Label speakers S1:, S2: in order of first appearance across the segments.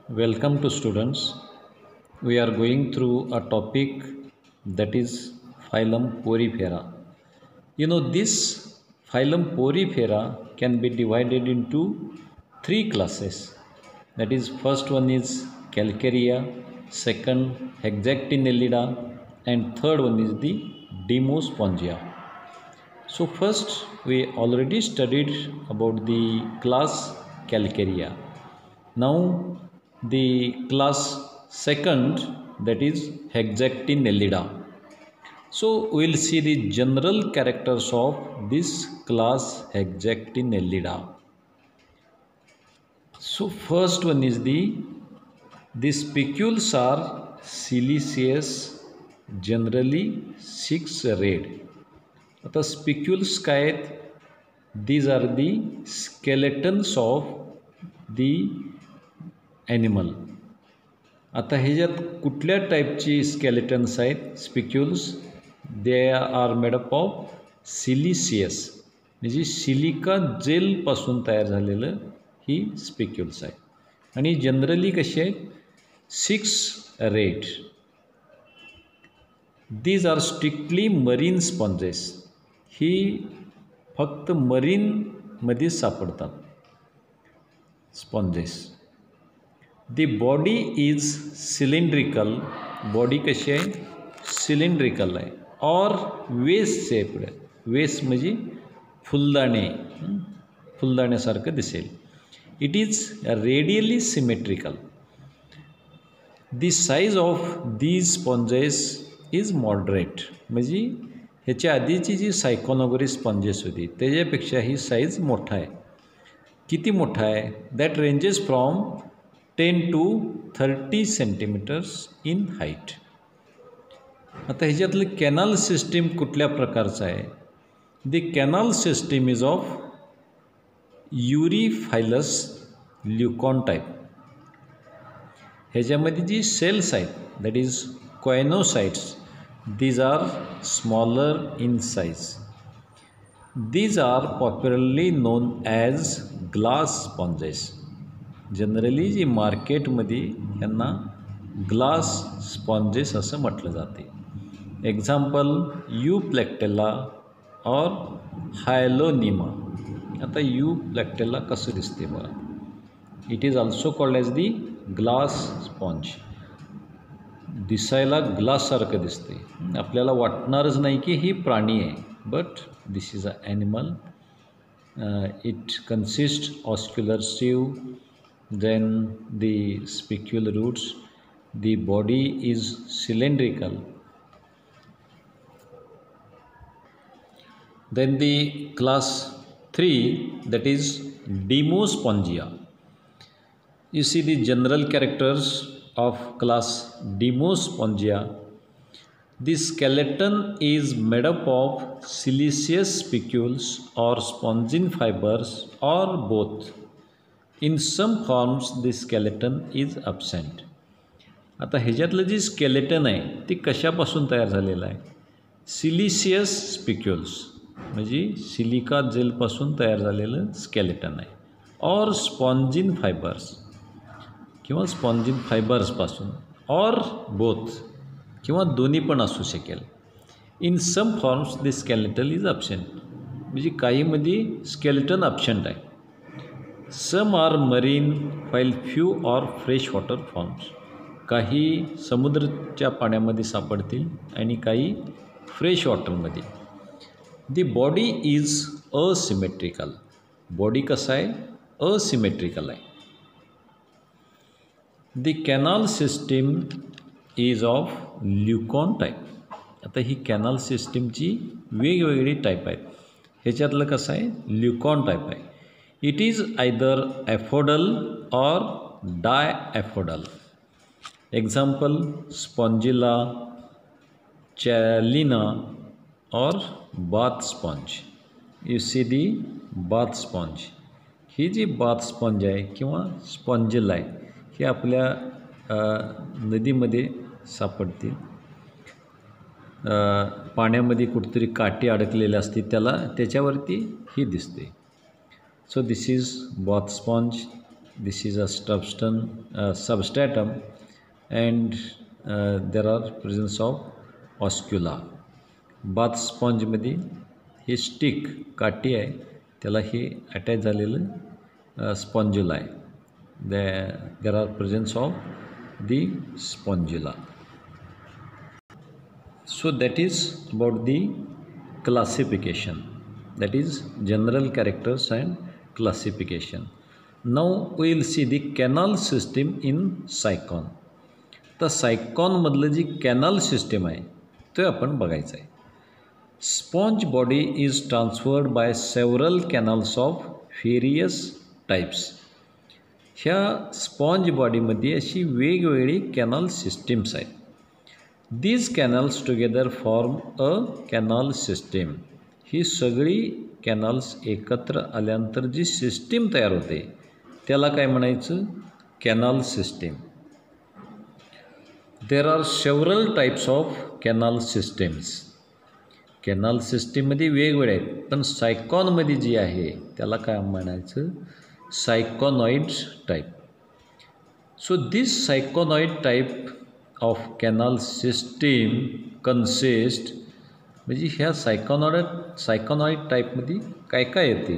S1: Welcome to students. We are going through a topic that is phylum Porifera. This phylum Porifera can be divided into three classes. That is, first one is Calcarea, second Hexactinellida, and third one is the Demospongia. So first we already studied about the class Calcarea. Now the class second, that is Hexactinellida. So we will see the general characters of this class Hexactinellida. So first one is the spicules are siliceous, generally 6 rayed. आता spicules काय आहेत? These are the skeletons of the animal. आता ह्याच्यात कुठल्या टाईपची skeletons आहेत spicules? They are made up of siliceous, म्हणजे silica जेलपासून तयार झालेलं ही स्पिक्युल्स आहे. आणि जनरली कशी आहेत? 6 rayed. These are strictly marine sponges. ही फक्त मरीनमध्ये सापडतात sponges. The body is cylindrical. Body कशी आहे? सिलेंड्रिकल आहे. और वेस शेप्ड. वेस म्हणजे फुलदाण्यासारखं दिसेल. It is radially symmetrical. The size of these sponges is moderate. म्हणजे ह्याच्या आधीची जी सायकोनॉगरी स्पॉन्जेस होती त्याच्यापेक्षा ही साईज मोठा आहे. किती मोठा आहे? That ranges from 10 to 30 centimetres in height. आता ह्याच्यातलं कॅनल सिस्टीम कुठल्या प्रकारचं आहे? The canal system is of eurypylous leucon type. ह्याच्यामध्ये जी सेल्स आहेत that is choanocytes, these are smaller in size. These are popularly known as glass sponges. Generally जी मार्केटमध्ये यांना ग्लास स्पॉन्जेस असं म्हटलं जाते. एक्झाम्पल यूप्लेक्टेला और हायलोनिमा. आता यूप्लेक्टेला कसं दिसते बघा. It is also called as the glass sponge. दिसायला ग्लाससारखं दिसते. आपल्याला वाटणारच नाही की ही प्राणी आहे, but this is a animal. It consist oscular sieve, then the spicule roots. The body is cylindrical. Then the class 3, that is Demospongia. You see the general characters of class Demospongia. The skeleton is made up of siliceous spicules or spongin fibers or both. In some forms the skeleton is absent. आता ह्याच्यातलं जी skeleton आहे ती कशापासून तयार झालेलं आहे? Siliceous स्पिक्युल्स, म्हणजे silica जेलपासून तयार झालेलं स्केलेटन आहे. और स्पॉन्जिन फायबर्स किंवा स्पॉन्जिन फायबर्सपासून, और बोथ किंवा दोन्ही पण असू शकेल. In some forms the skeleton is absent, म्हणजे काहीमध्ये स्केलेटन ॲब्सेंट आहे. Some are marine while few are fresh water forms. काही समुद्राच्या पाण्यामध्ये सापडतील आणि काही फ्रेश वॉटरमध्ये. The body is asymmetrical. Body कसं आहे? असिमेट्रिकल आहे. The canal system is of leucon type. आता ही कॅनल सिस्टीमची वेगवेगळी टाईप आहेत. ह्याच्यातलं कसं आहे? ल्युकॉन टाईप आहे. It is either aphodal or diaphodal. Example Spongilla, Chalina or bath sponge. You see the bath sponge. ही जी bath sponge आहे किंवा स्पॉन्जिला आहे ही आपल्या नदीमध्ये सापडते. पाण्यामध्ये कुठेतरी काठी अडकलेली असते त्याच्यावरती ही दिसते. So this is bath sponge. this is a substratum, and there are presence of oscula. Bath स्पॉन्जमध्ये हे स्टिक काठी आहे, त्याला हे अटॅच झालेलं स्पॉन्ज्युला आहे. There are presence of the spongilla. So that is about the classification, that is general characters and classification. Now we will see the canal system in cycon. तर सायकॉन मधलं जी कॅनल सिस्टम आहे ते आपण बघायचं आहे. Sponge body is transferred by several canals of various types. ह्या sponge बॉडीमध्ये अशी वेगवेगळी कॅनल सिस्टीम्स आहेत. These canals together form a canal system. ही सगळी कॅनल्स एकत्र आल्यानंतर जी सिस्टीम तयार होते त्याला काय म्हणायचं? Canal system. There are several types of canal systems. Canal सिस्टीममध्ये वेगवेगळे आहेत, पण सायकॉनमध्ये जी आहे त्याला काय म्हणायचं? Syconoid type. So this syconoid type of canal system consist, म्हणजे ह्या सायकॉनॉइड टाईपमध्ये काय काय येते?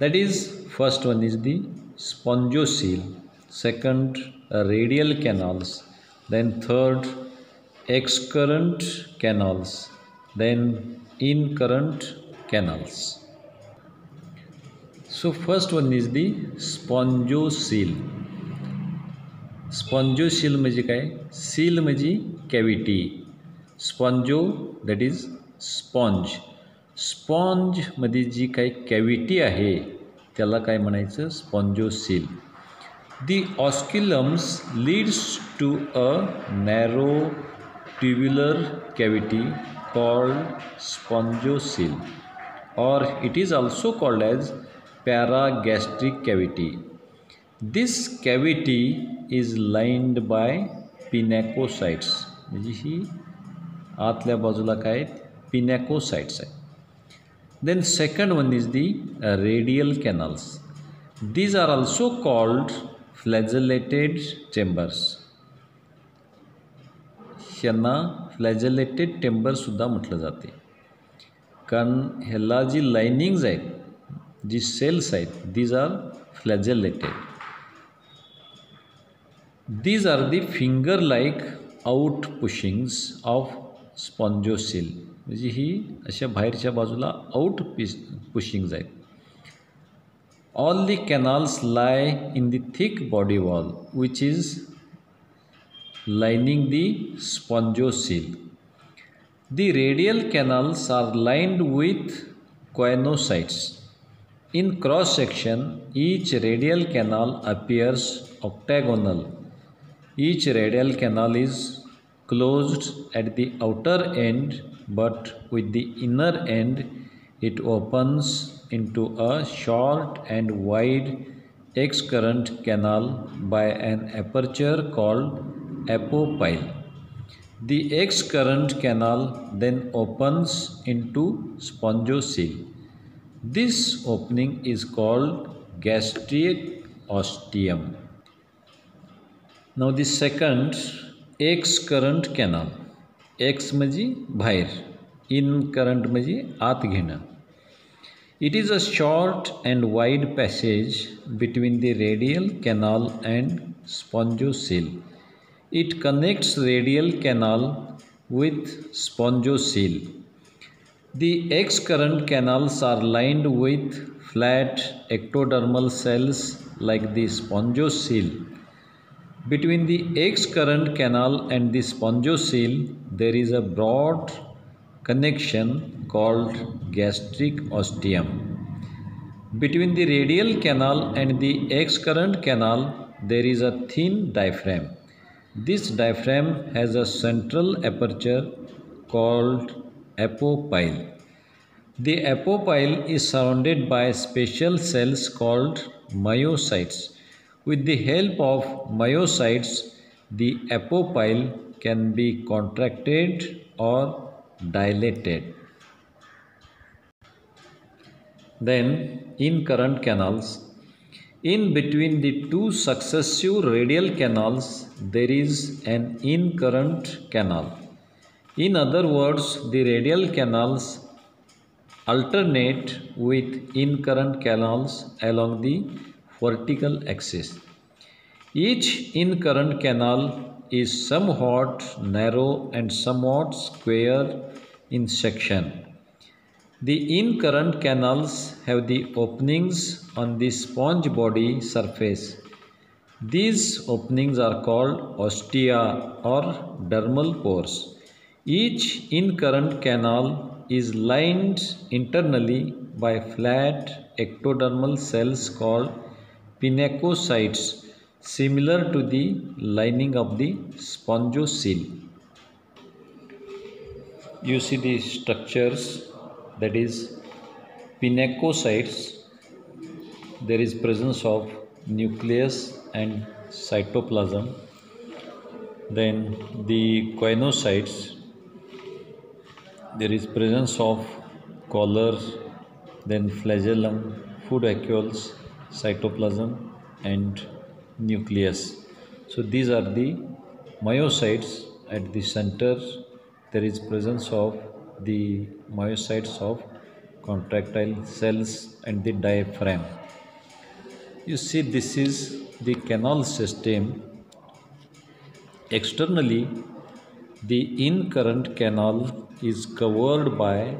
S1: That is first one is the spongocoel, second radial canals, then third excurrent canals, then incurrent canals. So first one is the spongocoel. Spongocoel म्हणजे काय? Coel म्हणजे cavity, spongo that is sponge. स्पॉन्जमध्ये जी काही कॅव्हिटी आहे त्याला काय म्हणायचं? Spongocoel. The osculums leads to a narrow tubular cavity called spongocoel, or it is also called as paragastric cavity. This cavity is lined by pinacocytes, म्हणजे ही आतल्या बाजूला काय आहेत? पिनॅकोसाइट्स आहेत. Then second one is the radial canals. These are also called flagellated chambers. ह्यांना flagellated चेंबरसुद्धा म्हटलं जाते, कारण ह्याला जी लाइनिंग्ज आहेत, जी सेल्स आहेत, these are flagellated. These are the finger-like out-pushings of spongocyl. म्हणजे ही अशा बाहेरच्या बाजूला आउट पुशिंग्स आहेत. All the canals lie in the thick body wall which is lining the spongocyl. The radial canals are lined with choanocytes. In cross section, each radial canal appears octagonal. Each radial canal is closed at the outer end, but with the inner end it opens into a short and wide excurrent canal by an aperture called apopyle. The excurrent canal then opens into spongocyl. This opening is called gastric ostium. Now the second excurrent canal. X म्हणजे बाहेर, incurrent म्हणजे आत घेणं. It is a short and wide passage between the radial canal and spongocyl. It connects radial canal with spongocyl. The excurrent canals are lined with flat ectodermal cells like the spongocyl. Between the excurrent canal and the spongocyl, there is a broad connection called gastric ostium. Between the radial canal and the excurrent canal, there is a thin diaphragm. This diaphragm has a central aperture called apopyle. The apopyle is surrounded by special cells called myocytes. With the help of myocytes, the apopyle can be contracted or dilated. Then, incurrent canals. In between the two successive radial canals, there is an in-current canal. In other words, the radial canals alternate with in-current canals along the vertical axis. Each in-current canal is somewhat narrow and somewhat square in section. The in-current canals have the openings on the sponge body surface. These openings are called ostia or dermal pores. Each in-current canal is lined internally by flat ectodermal cells called pinacocytes, similar to the lining of the spongiocele. You see the structures, that is pinacocytes. There is presence of nucleus and cytoplasm. Then the choanocytes, there is presence of collar, then flagellum, food vacuoles, cytoplasm and nucleus. So these are the myocytes. At the center there is presence of the myocytes of contractile cells and the diaphragm. You see, this is the canal system. Externally, the in-current canal is covered by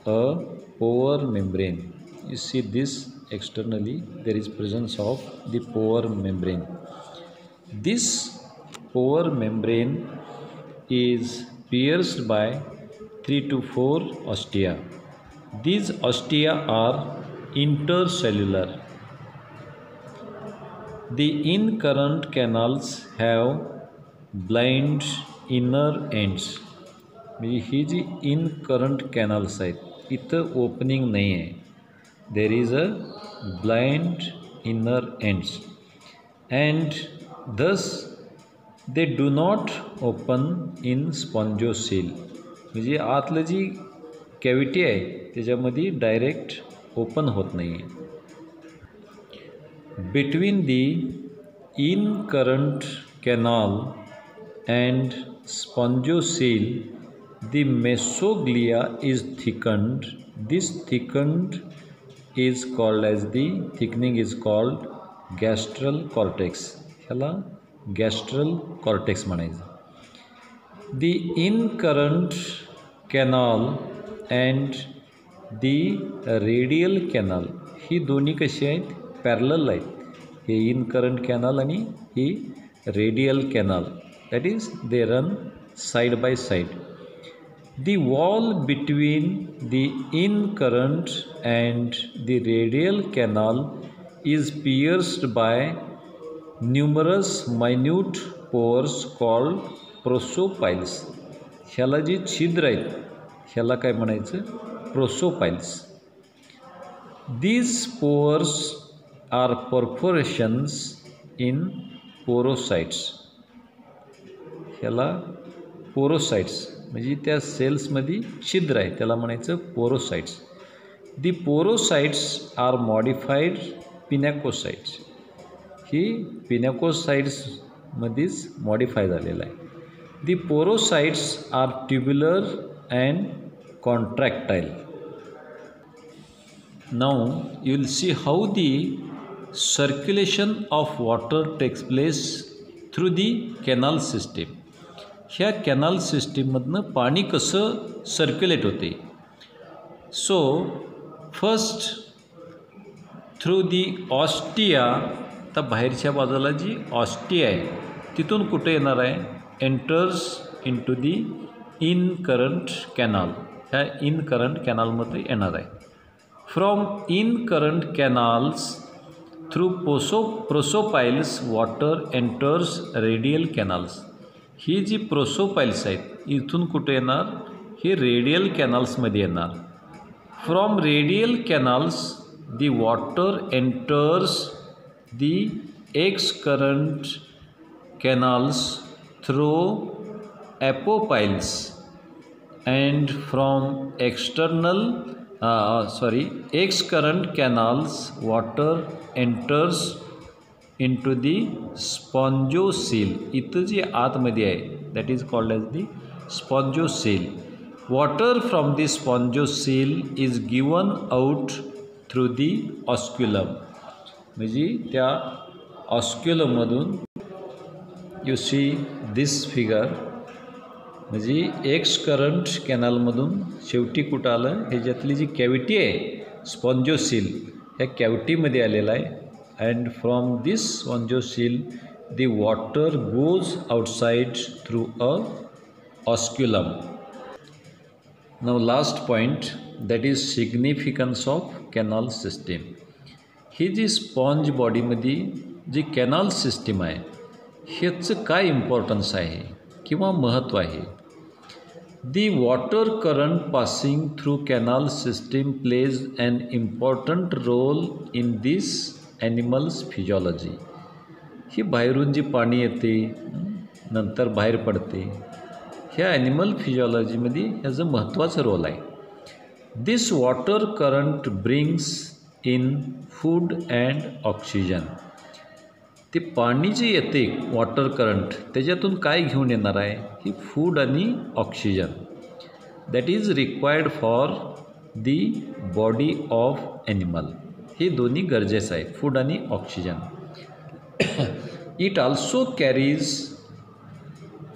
S1: a pore membrane. You see this, externally there is presence of the pore membrane. This pore membrane is pierced by 3 to 4 ostia. These ostia are intercellular. The in-current canals have blind inner ends. म्हणजे ही जी इन current canals आहेत इथं opening नाही आहे. There is a blind inner ends and thus they do not open in spongiocele. म्हणजे आतलं जी cavity आहे त्याच्यामध्ये direct open होत नाही आहे. Between the incurrent canal and spongiocele, the mesoglea is thickened. This thickening is called gastral cortex. ह्याला gastral cortex म्हणायचं. The in-current canal and the radial canal ही दोन्ही कशी आहेत, पॅरलल आहेत. हे in-current canal आणि ही radial canal. That is, they run side by side. The wall between the in-current and the radial canal is pierced by numerous minute pores called prosopiles. ह्याला जी छिद्र आहेत ह्याला काय म्हणायचं, prosopiles. These pores are perforations in porocytes. ह्याला porocytes म्हणजे त्या सेल्समध्ये छिद्र आहे त्याला म्हणायचं porocytes. The porocytes are modified pinacocytes. ही पिनॅकोसाइट्समध्येच मॉडिफाय झालेलं आहे. The porocytes are tubular and contractile. Now you will see how the circulation of water takes place through the canal system. ह्या कॅनल सिस्टीममधनं पाणी कसं सर्क्युलेट होते. So first through the ostia, तर बाहेरच्या बाजूला जी ऑस्टिया आहे तिथून कुठे येणार आहे, enters into the incurrent canal. ह्या इन करंट कॅनलमध्ये येणार आहे. From incurrent canals through prosopyles water enters radial canals. ही जी प्रोसोपाइल्स आहेत इथून कुठे येणार, हे रेडियल कॅनल्समध्ये येणार. From radial canals the water enters the excurrent canals through apopiles, and from external X current canals water enters into the spongiocele. इथं जे आतमध्ये आहे that is called as the spongiocele. Water from the spongiocele is given out through the osculum. म्हणजे त्या ऑस्क्युलममधून you see this figure म्हणजे x current कॅनलमधून शेवटी कुठं आलं ह्याच्यातली जी cavity आहे स्पॉन्जोसील ह्या कॅव्हिटीमध्ये आलेला आहे and from this spongocoel the water goes outside through a osculum. Now last point that is significance of canal system. ही जी स्पॉन्ज बॉडीमध्ये जी कॅनल सिस्टीम आहे ह्याचं काय इम्पॉर्टन्स आहे किंवा महत्त्व आहे. The water current passing through canal system plays an important role in this animals physiology. ही बाहेरून जी पाणी येते नंतर बाहेर पडते ह्या ॲनिमल फिजिओलॉजीमध्ये ह्याचं महत्त्वाचं रोल आहे. This water current brings in food and oxygen. ते पाणी जे येते वॉटर करंट त्याच्यातून काय घेऊन येणार आहे ही फूड आणि oxygen that is required for the body of animal. हे दोन्ही गरजेचं आहे फूड आणि oxygen. It also carries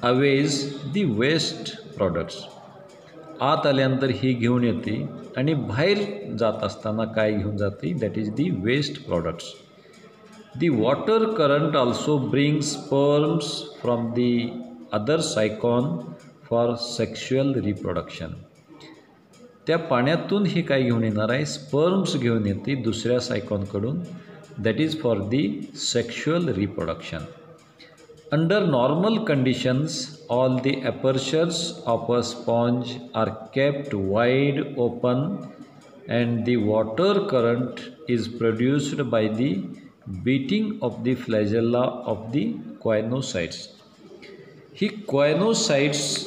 S1: away the waste products. आत आल्यानंतर ही घेऊन येते आणि बाहेर जात असताना काय घेऊन जाते that is the waste products. The water current also brings sperms from the other cycon for sexual reproduction. त्या पाण्यातून हे काय घेऊन येणार आहे स्पर्म्स घेऊन येते दुसऱ्या सायकॉनकडून that is for the sexual reproduction. Under normal conditions all the apertures of a sponge are kept wide open and the water current is produced by the beating of the flagella of the choanocytes. ही क्वायनोसाइट्सला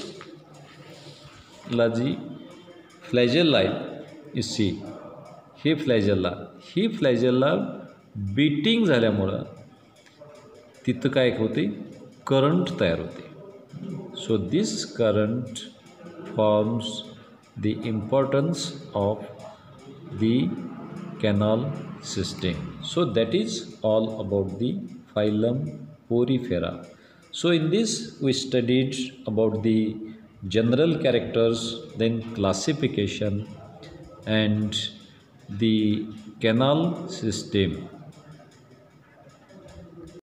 S1: जी flagella आहे सी ही फ्लॅजेला beating झाल्यामुळं तिथं काय होते current तयार होते. So this current forms the importance of the canal system. So that is all about the phylum Porifera. So in this we studied about the general characters, then classification and the canal system.